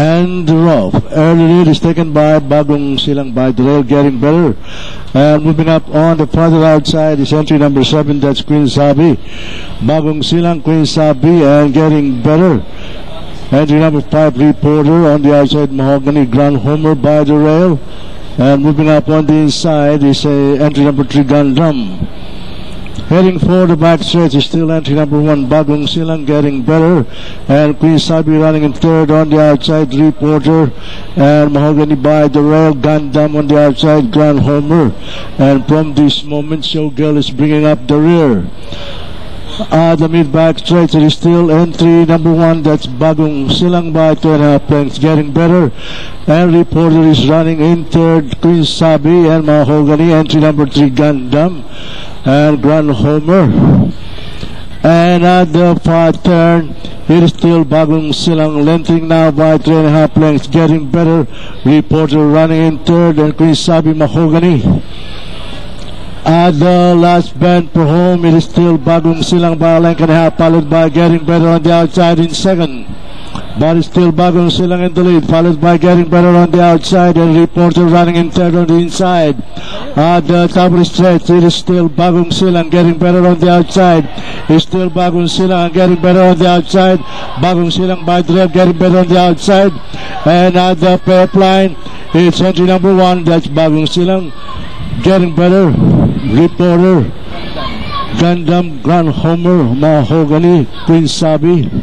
And rough. Early lead is taken by Bagong Silang by Darrell, getting better. And moving up on the farther outside is entry number 7, that's Queen Sabi. Bagong Silang, Queen Sabi, and getting better. Entry number 5, Reporter. On the outside, Mahogany, Grand Homer by Darrell. And moving up on the inside is entry number 3, Gundam. Heading for the back stretch is still entry number 1, Bagong Silang, getting better. And Queen Sabi running in third. On the outside, Reporter. And Mahogany by Darrell, Gundam on the outside, Grand Homer. And from this moment, Showgirl is bringing up the rear. The mid-back stretch is still entry number 1, that's Bagong Silang by 2.5 lengths, getting better. And Reporter is running in third, Queen Sabi and Mahogany, entry number 3, Gundam and Grand Homer. And at the far turn, it is still Bagong Silang, lengthening now by 3.5 lengths, getting better. Reporter running in third and Queen Sabi, Mahogany. At the last bend for home, it is still Bagong Silang by a length and a half, followed by Getting Better on the outside in second. But it's still Bagong Silang in the lead, followed by Getting Better on the outside, and Reporter running in third on the inside. At the top of the stretch, it is still Bagong Silang, Getting Better on the outside. It's still Bagong Silang, Getting Better on the outside. Bagong Silang by Darrell, Getting Better on the outside. And at the pair line, it's entry number 1, that's Bagong Silang, Getting Better, Reporter, Gundam, Grand Homer, Mahogany, Queen Sabi.